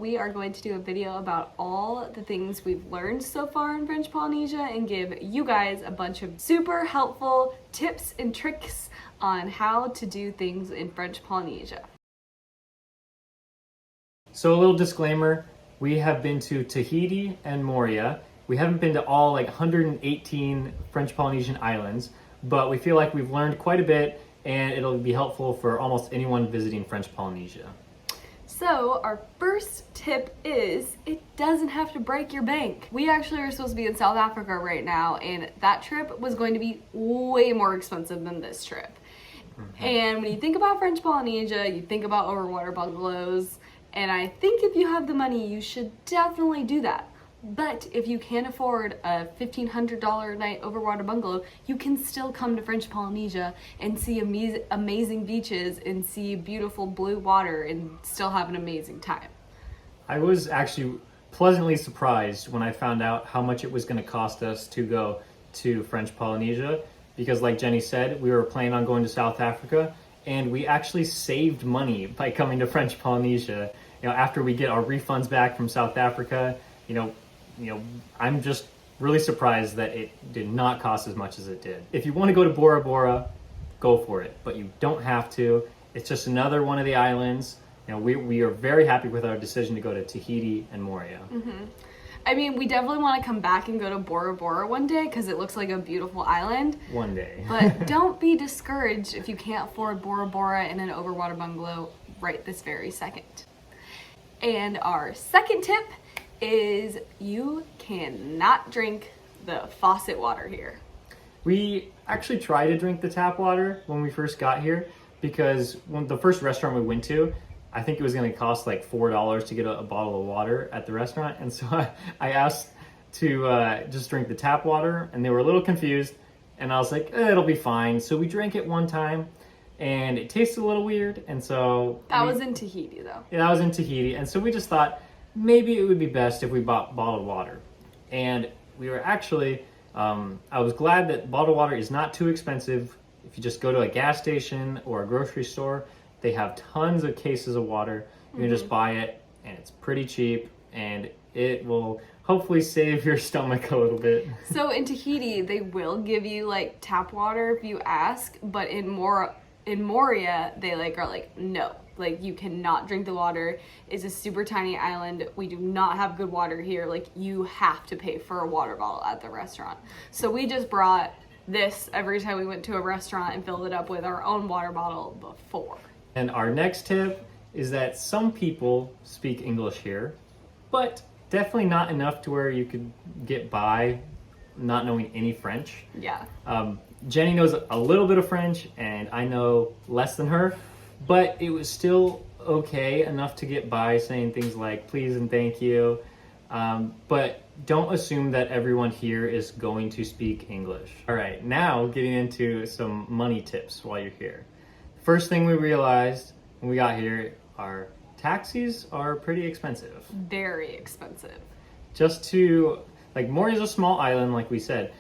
we are going to do a video about all the things we've learned so far in French Polynesia and give you guys a bunch of super helpful tips and tricks on how to do things in French Polynesia. So a little disclaimer, we have been to Tahiti and Moorea. We haven't been to all 118 French Polynesian islands, but we feel like we've learned quite a bit and it'll be helpful for almost anyone visiting French Polynesia. So our first tip is it doesn't have to break your bank. We actually are supposed to be in South Africa right now, and that trip was going to be way more expensive than this trip. And when you think about French Polynesia, you think about overwater bungalows, and I think if you have the money, you should definitely do that. But if you can't afford a $1,500 a night overwater bungalow, you can still come to French Polynesia and see amazing beaches and see beautiful blue water and still have an amazing time. I was actually pleasantly surprised when I found out how much it was going to cost us to go to French Polynesia, because like Jenny said, we were planning on going to South Africa, and we actually saved money by coming to French Polynesia. After we get our refunds back from South Africa, I'm just really surprised that it did not cost as much as it did. If you want to go to Bora Bora, go for it, but you don't have to. It's just another one of the islands. We are very happy with our decision to go to Tahiti and Moorea. I mean, we definitely want to come back and go to Bora Bora one day because it looks like a beautiful island. One day. But don't be discouraged if you can't afford Bora Bora in an overwater bungalow right this very second. And our second tip is you cannot drink the faucet water here. We actually tried to drink the tap water when we first got here, because when the first restaurant we went to, I think it was going to cost like $4 to get a bottle of water at the restaurant. And so I asked to just drink the tap water, and they were a little confused. And I was like, it'll be fine. So we drank it one time, and it tasted a little weird. And so that was in Tahiti, though. Yeah, that was in Tahiti. And so we just thought maybe it would be best if we bought bottled water. And we were actually, I was glad that bottled water is not too expensive. If you just go to a gas station or a grocery store, they have tons of cases of water. You can just buy it, and it's pretty cheap, and it will hopefully save your stomach a little bit. So in Tahiti, they will give you tap water if you ask, but in Moorea, they are like, no. You cannot drink the water. It's a super tiny island. We do not have good water here. You have to pay for a water bottle at the restaurant. So we just brought this every time we went to a restaurant and filled it up with our own water bottle before. And our next tip is that some people speak English here, but definitely not enough to where you could get by not knowing any French. Yeah. Jenny knows a little bit of French, and I know less than her, but it was still okay enough to get by saying things like please and thank you. But don't assume that everyone here is going to speak English. All right, now getting into some money tips while you're here. First thing we realized when we got here, our taxis are pretty expensive. Very expensive. Just to, Moorea is a small island, like we said,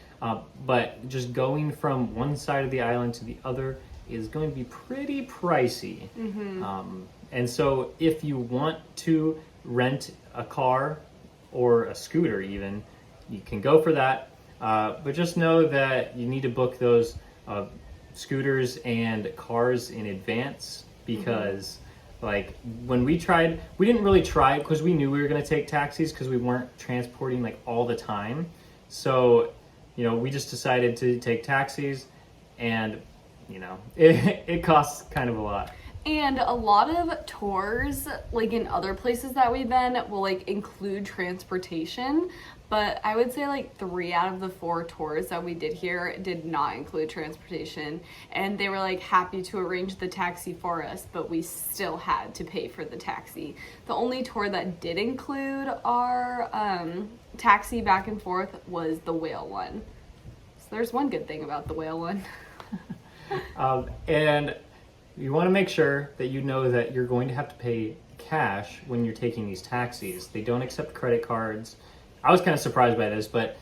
but just going from one side of the island to the other is going to be pretty pricey. And so if you want to rent a car or a scooter even, you can go for that. But just know that you need to book those scooters and cars in advance, because when we tried, we didn't really try it because we knew we were going to take taxis because we weren't transporting all the time. So we just decided to take taxis, and it costs kind of a lot. And a lot of tours, in other places that we've been, will include transportation. But I would say 3 out of the 4 tours that we did here did not include transportation. And they were happy to arrange the taxi for us, but we still had to pay for the taxi. The only tour that did include our taxi back and forth was the whale one. So there's one good thing about the whale one. And you want to make sure that you know that you're going to have to pay cash when you're taking these taxis. They don't accept credit cards. I was kind of surprised by this, but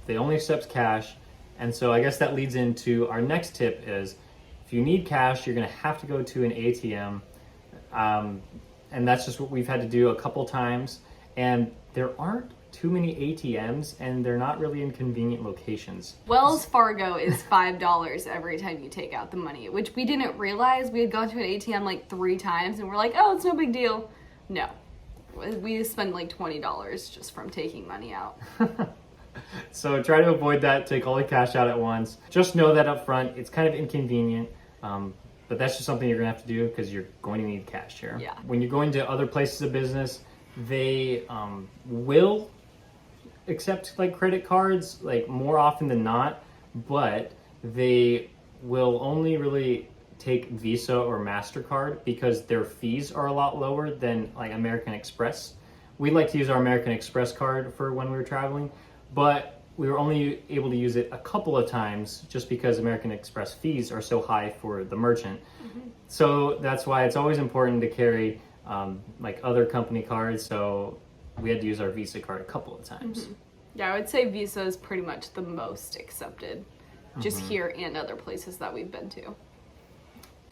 they only accept cash. And so I guess that leads into our next tip is if you need cash, you're going to have to go to an ATM. and that's just what we've had to do a couple times. And there aren't too many ATMs, and they're not really in convenient locations. Wells Fargo is $5 every time you take out the money, which we didn't realize. We had gone to an ATM like 3 times, and we're like, oh, it's no big deal. No. We spend like $20 just from taking money out. So try to avoid that. Take all the cash out at once. Just know that up front, it's kind of inconvenient. But that's just something you're gonna have to do because you're going to need cash here. Yeah. When you're going to other places of business, they will accept like credit cards like more often than not, but they will only really take Visa or MasterCard because their fees are a lot lower than like American Express. We like to use our American Express card for when we were traveling, but we were only able to use it a couple of times just because American Express fees are so high for the merchant. So that's why it's always important to carry like other company cards. So we had to use our Visa card a couple of times. Yeah, I would say Visa is pretty much the most accepted, just here and other places that we've been to.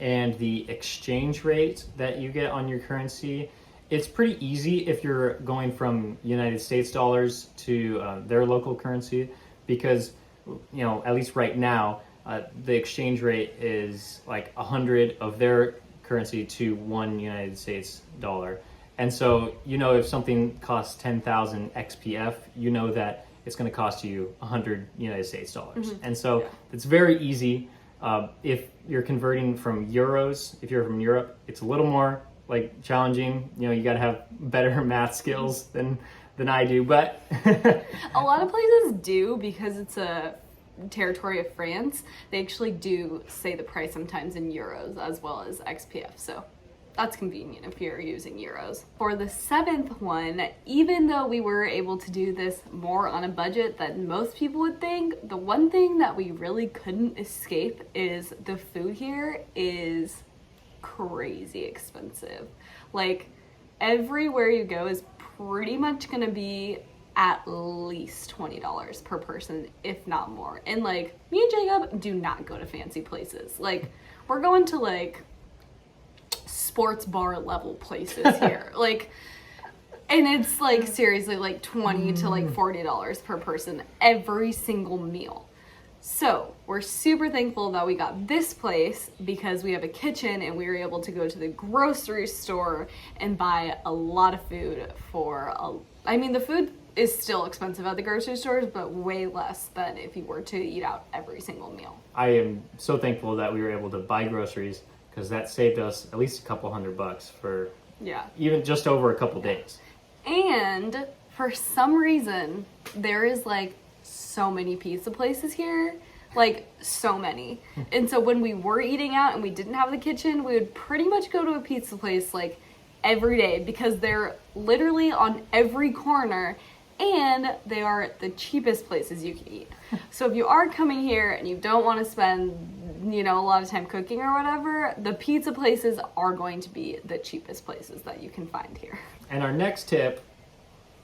And the exchange rate that you get on your currency, it's pretty easy if you're going from United States dollars to their local currency, because, you know, at least right now, the exchange rate is like 100 of their currency to 1 United States dollar. And so, you know, if something costs 10,000 XPF, you know that it's going to cost you 100 United States dollars. And so it's very easy. If you're converting from euros, if you're from Europe, it's a little more like challenging. You know, you got to have better math skills than I do, but a lot of places do, because it's a territory of France. They actually do say the price sometimes in euros as well as XPF. So that's convenient if you're using euros. For the 7th one, even though we were able to do this more on a budget than most people would think, the one thing that we really couldn't escape is the food here is crazy expensive. Like, everywhere you go is pretty much gonna be at least $20 per person, if not more. And like, me and Jacob do not go to fancy places. Like, we're going to like sports bar level places here. Like, and it's like seriously like $20 to like $40 per person every single meal. So we're super thankful that we got this place because we have a kitchen and we were able to go to the grocery store and buy a lot of food for I mean, the food is still expensive at the grocery stores, but way less than if you were to eat out every single meal. I am so thankful that we were able to buy groceries, because that saved us at least a couple $100 for even just over a couple days. And for some reason, there is like so many pizza places here, like so many. And so when we were eating out and we didn't have the kitchen, we would pretty much go to a pizza place like every day, because they're literally on every corner and they are the cheapest places you can eat. So if you are coming here and you don't want to spend, you know, a lot of time cooking or whatever, the pizza places are going to be the cheapest places that you can find here. And our next tip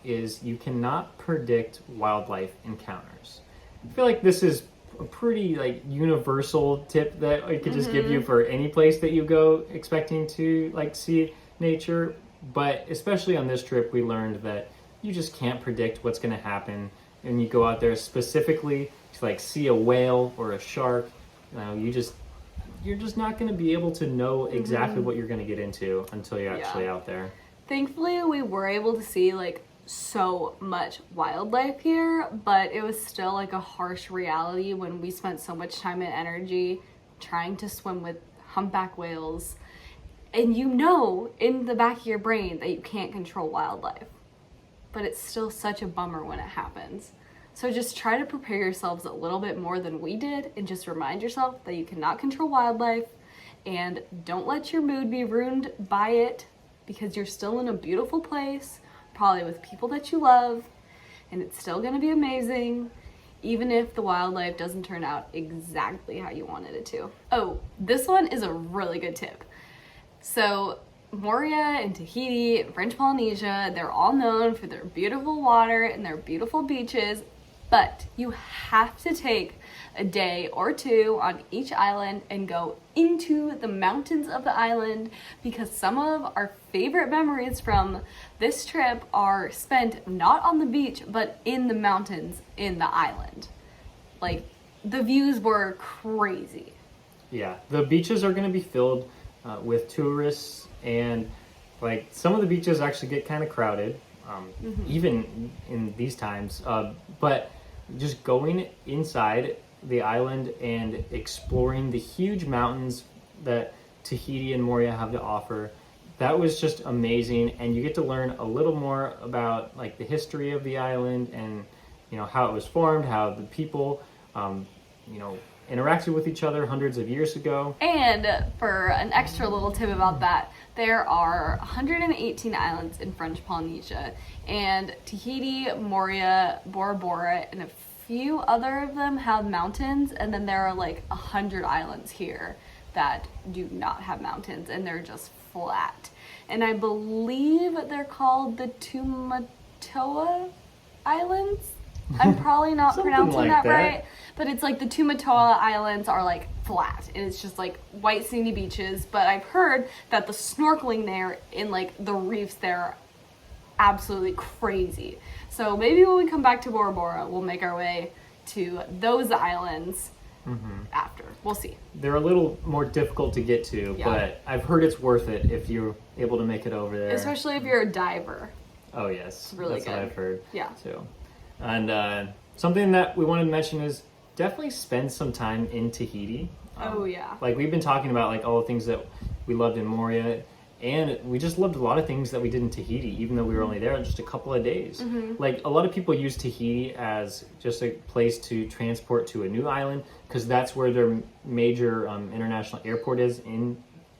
is you cannot predict wildlife encounters. I feel like this is a pretty like universal tip that I could just give you for any place that you go expecting to like see nature, but especially on this trip we learned that you just can't predict what's going to happen. And you go out there specifically to like see a whale or a shark, you're just not going to be able to know exactly what you're going to get into until you're actually out there. Thankfully, we were able to see like so much wildlife here, but it was still like a harsh reality when we spent so much time and energy trying to swim with humpback whales. And you know in the back of your brain that you can't control wildlife, but it's still such a bummer when it happens. So just try to prepare yourselves a little bit more than we did, and just remind yourself that you cannot control wildlife, and don't let your mood be ruined by it, because you're still in a beautiful place, probably with people that you love, and it's still gonna be amazing, even if the wildlife doesn't turn out exactly how you wanted it to. Oh, this one is a really good tip. So Moorea and Tahiti and French Polynesia, they're all known for their beautiful water and their beautiful beaches, But you have to take a day or two on each island and go into the mountains of the island, because some of our favorite memories from this trip are spent not on the beach, but in the mountains in the island. Like, the views were crazy. Yeah, the beaches are going to be filled with tourists, and like some of the beaches actually get kind of crowded, even in these times. But just going inside the island and exploring the huge mountains that Tahiti and Moorea have to offer, that was just amazing. And you get to learn a little more about like the history of the island, and how it was formed, how the people interacted with each other hundreds of years ago. And for an extra little tip about that, there are 118 islands in French Polynesia, and Tahiti, Moorea, Bora Bora, and a few other of them have mountains, and then there are like 100 islands here that do not have mountains, and they're just flat. And I believe they're called the Tumatoa Islands. I'm probably not pronouncing like that that right, but it's like the Tumatoa Islands are like flat, and it's just like white sandy beaches. But I've heard that the snorkeling there in like the reefs there are absolutely crazy. So maybe when we come back to Bora Bora, we'll make our way to those islands after. We'll see. They're a little more difficult to get to, but I've heard it's worth it if you're able to make it over there. Especially if you're a diver. Oh yes, it's really that's good. what I've heard. Yeah. Too. And something that we wanted to mention is definitely spend some time in Tahiti. Oh yeah. Like we've been talking about like all the things that we loved in Moorea, and we just loved a lot of things that we did in Tahiti, even though we were only there just a couple of days. Like a lot of people use Tahiti as just a place to transport to a new island, because that's where their major international airport is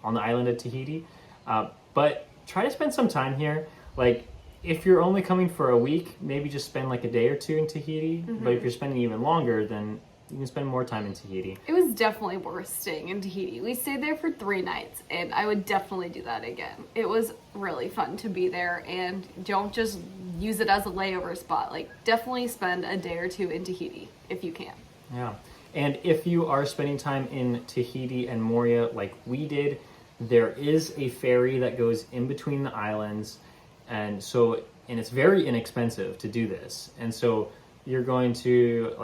on the island of Tahiti. But try to spend some time here. Like if you're only coming for a week, maybe just spend like a day or two in Tahiti. But if you're spending even longer, then you can spend more time in Tahiti. It was definitely worth staying in Tahiti. We stayed there for 3 nights, and I would definitely do that again. It was really fun to be there, and don't just use it as a layover spot. Like, definitely spend a day or two in Tahiti if you can. Yeah. And if you are spending time in Tahiti and Moorea like we did, there is a ferry that goes in between the islands, and it's very inexpensive to do this. And so you're going to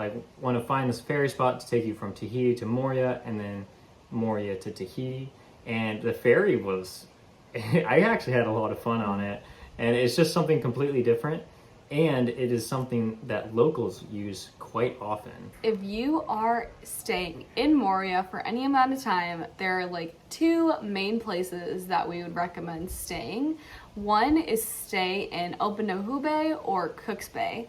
want to find this ferry spot to take you from Tahiti to Moorea, and then Moorea to Tahiti. And the ferry was, I actually had a lot of fun on it, and it's just something completely different, and it is something that locals use quite often. If you are staying in Moorea for any amount of time, there are like 2 main places that we would recommend staying. One is stay in Openohu Bay or Cook's Bay.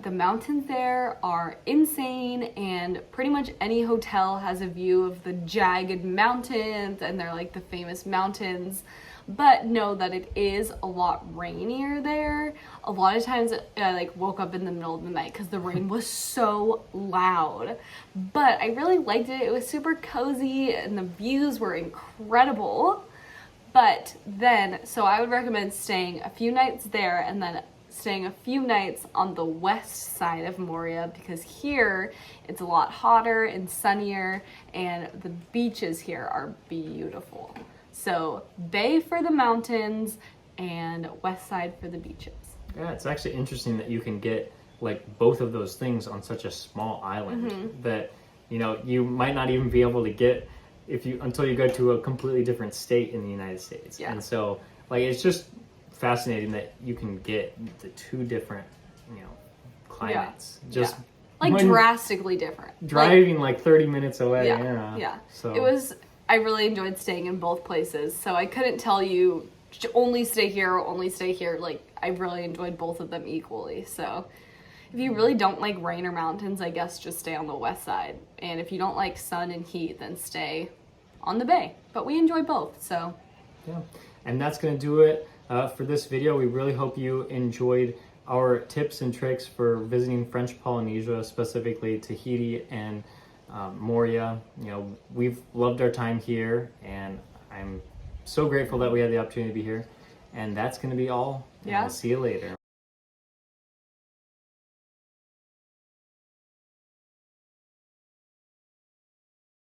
The mountains there are insane, and pretty much any hotel has a view of the jagged mountains, and they're like the famous mountains. But know that it is a lot rainier there. A lot of times I woke up in the middle of the night because the rain was so loud. But I really liked it. It was super cozy, and the views were incredible. But then, so I would recommend staying a few nights there, and then staying a few nights on the west side of Moorea, because here it's a lot hotter and sunnier, and the beaches here are beautiful. So bay for the mountains and west side for the beaches. Yeah, it's actually interesting that you can get like both of those things on such a small island that you might not even be able to get until you go to a completely different state in the United States. Yeah. And so it's just fascinating that you can get the 2 different climates Drastically different, driving like 30 minutes away. Yeah. So I really enjoyed staying in both places, so I couldn't tell you only stay here or only stay here. Like, I really enjoyed both of them equally. So if you really don't like rain or mountains, I guess just stay on the west side, and if you don't like sun and heat, then stay on the bay. But we enjoy both, so yeah. And that's gonna do it for this video. We really hope you enjoyed our tips and tricks for visiting French Polynesia, specifically Tahiti and Moorea. We've loved our time here, and I'm so grateful that we had the opportunity to be here. And that's going to be all. And Yeah. We'll see you later.